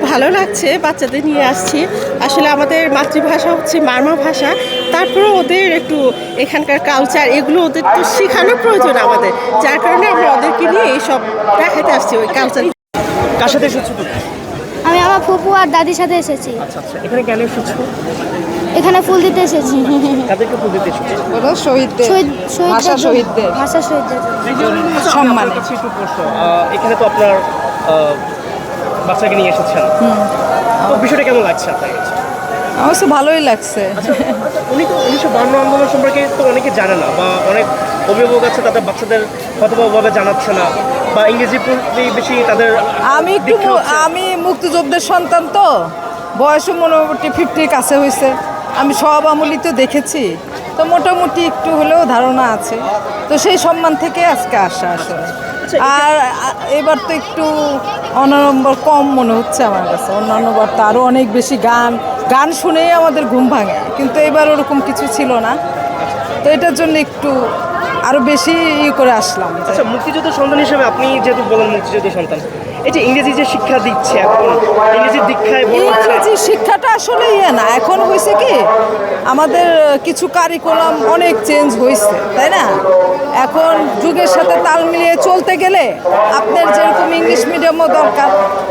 ভালো লাগছে, বাচ্চাদের নিয়ে আসছি। আসলে আমাদের মাতৃভাষা হচ্ছে মারমা ভাষা, তারপরেও ওদের একটু এখানকার কালচার এগুলো ওদের তো শেখানোর প্রয়োজন আমাদের, যার কারণে আমরা ওদেরকে নিয়ে এইসব দেখাতে আসছি ওই কালচার। কার সাথে এসেছো তুমি? আমি আমার ফুপু আর দাদির সাথে এসেছি। আচ্ছা আচ্ছা, এখানে কেন এসেছো? এখানে ফুল দিতে এসেছি। তাদেরকে ফুল দিতে এসেছো? ওরা শহীদদের ভাষা শহীদদের ভাষা শহীদদের জন্য। সম্মান। আপনার কাছে একটু প্রশ্ন, এখানে তো আপনার বাচ্চাকে নিয়ে এসেছেন, তো বিষয়টা কেমন লাগছে আপনার কাছে? আমার তো ভালোই লাগছে। উনি তো 1952 আন্দোলন সম্পর্কে তো অনেকে জানে না, বা অনেক অভিভাবক আছে তাদের বাচ্চাদের হয়তোভাবে জানাচ্ছে না, বা ইংরেজি প্রতি বেশি তাদের আমি একটু দীক্ষা হচ্ছে। আমি মুক্তিযুদ্ধের সন্তান, তো বয়সও মোটামুটি 50-র কাছে হয়েছে। আমি সব আমলই তো দেখেছি, তো মোটামুটি একটু হলেও ধারণা আছে। তো সেই সম্মান থেকে আজকে আসা আসলে। আর এবার তো একটু অনাড়ম্বর কম মনে হচ্ছে আমার কাছে। অন্যান্য বার তো আরও অনেক বেশি গান শুনেই আমাদের ঘুম ভাঙে, কিন্তু এবার ওরকম কিছু ছিল না। তো এটার জন্য একটু আরও বেশি করে আসলাম। আচ্ছা, মুক্তিযুদ্ধের সন্তান হিসেবে আপনি যেহেতু বলেন মুক্তিযুদ্ধের সন্তান, এই যে ইংরেজি যে শিক্ষা দিচ্ছে এখন, ইংরেজির দীক্ষায় বড় হচ্ছে, ইংরেজি শিক্ষাটা আসলে না, এখন হয়েছে কি আমাদের কিছু কারিকুলাম অনেক চেঞ্জ হয়েছে, তাই না? এখন যুগের সাথে তাল মিলিয়ে চলতে গেলে আপনার যেরকম ইংলিশ মিডিয়ামও দরকার,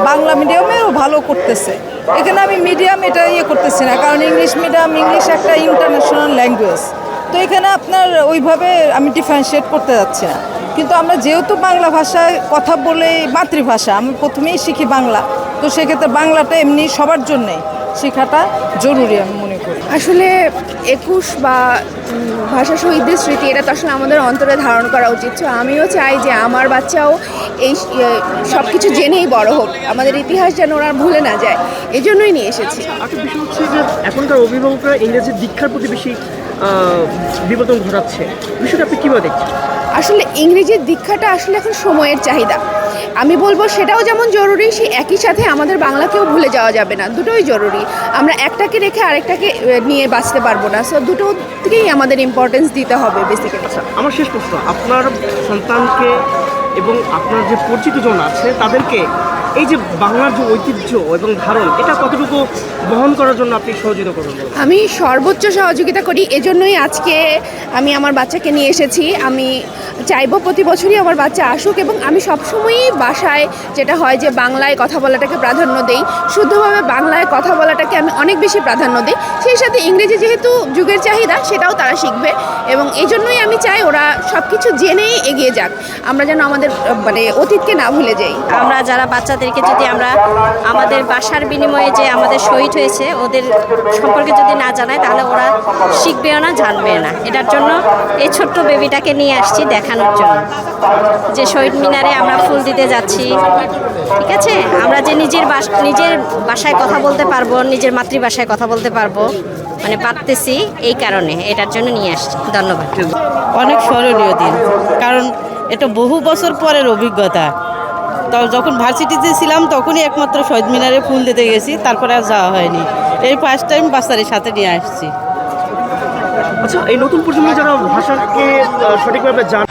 বাংলা মিডিয়ামেও ভালো করতেছে। এখানে আমি মিডিয়াম এটা করতেছি না, কারণ ইংলিশ মিডিয়াম, ইংলিশ একটা ইন্টারন্যাশনাল ল্যাঙ্গুয়েজ। তো এখানে আপনার ওইভাবে আমি ডিফারেন্সিয়েট করতে যাচ্ছি না। কিন্তু আমরা যেহেতু বাংলা ভাষায় কথা বলে, মাতৃভাষা আমি প্রথমেই শিখি বাংলা, তো সেক্ষেত্রে বাংলাটা এমনি সবার জন্যেই শেখাটা জরুরি আমি মনে করি। আসলে 21 বা ভাষা শহীদদের স্মৃতি, এটা তো আসলে আমাদের অন্তরে ধারণ করা উচিত। তো আমিও চাই যে আমার বাচ্চাও এই সব কিছু জেনেই বড় হোক, আমাদের ইতিহাস যেন ওরা ভুলে না যায়, এই জন্যই নিয়ে এসেছি। একটা বিষয় হচ্ছে যে এখনকার অভিভাবকরা ইংরেজির দীক্ষার প্রতি বেশি বিবর্তন ঘটাচ্ছে, বিষয়টা আপনি কীভাবে দেখছেন? আসলে ইংরেজির দীক্ষাটা আসলে এখন সময়ের চাহিদা। আমি বলবো সেটাও যেমন জরুরি, সেই একই সাথে আমাদের বাংলাকেও ভুলে যাওয়া যাবে না, দুটোই জরুরি। আমরা একটাকে রেখে আরেকটাকে নিয়ে বাঁচতে পারবো না। সো দুটো থেকেই আমাদের ইম্পর্টেন্স দিতে হবে বেসিক্যালি। আচ্ছা, আমার শেষ প্রশ্ন, আপনার সন্তানকে এবং আপনার যে পরিচিত জন আছে তাদেরকে এই যে বাংলার যে ঐতিহ্য এবং ধারণ, এটা কতটুকু বহন করার জন্য আপনি সহযোগিতা করবেন? আমি সর্বোচ্চ সহযোগিতা করি, এজন্যই আজকে আমি আমার বাচ্চাকে নিয়ে এসেছি। আমি চাইবো প্রতি বছরই আমার বাচ্চা আসুক, এবং আমি সবসময়ই বাসায় যেটা হয় যে বাংলায় কথা বলাটাকে প্রাধান্য দেই, শুদ্ধভাবে বাংলায় কথা বলাটাকে আমি অনেক বেশি প্রাধান্য দিই। সেই সাথে ইংরেজি যেহেতু যুগের চাহিদা, সেটাও তারা শিখবে, এবং এই জন্যই আমি চাই ওরা সব কিছু জেনেই এগিয়ে যাক, আমরা যেন আমাদের অতীতকে না ভুলে যাই। আমরা যারা বাচ্চাদেরকে যদি আমরা আমাদের ভাষার বিনিময়ে যে আমাদের শহীদ হয়েছে ওদের সম্পর্কে যদি না জানাই, তাহলে ওরা শিখবেও না, জানবেও না। এটার জন্য এই ছোট্ট বেবিটাকে নিয়ে আসছি দেখানোর জন্য যে শহীদ মিনারে আমরা ফুল দিতে যাচ্ছি। ঠিক আছে, আমরা যে নিজের ভাষায় কথা বলতে পারবো, নিজের মাতৃভাষায় কথা বলতে পারবো, মানে পারতেছি, এই কারণে এটার জন্য নিয়ে আসছি। ধন্যবাদ। অনেক স্মরণীয় দিন, কারণ এটা বহু বছর পরের অভিজ্ঞতা। তো যখন ভার্সিটিতে ছিলাম তখনই একমাত্র শহীদ মিনারে ফুল দিতে গেছি, তারপরে আর যাওয়া হয়নি। এই ফার্স্ট টাইম বাচ্চাদের সাথে নিয়ে আসছি। আচ্ছা, এই নতুন প্রজন্ম যারা ভাষাকে সঠিকভাবে জানে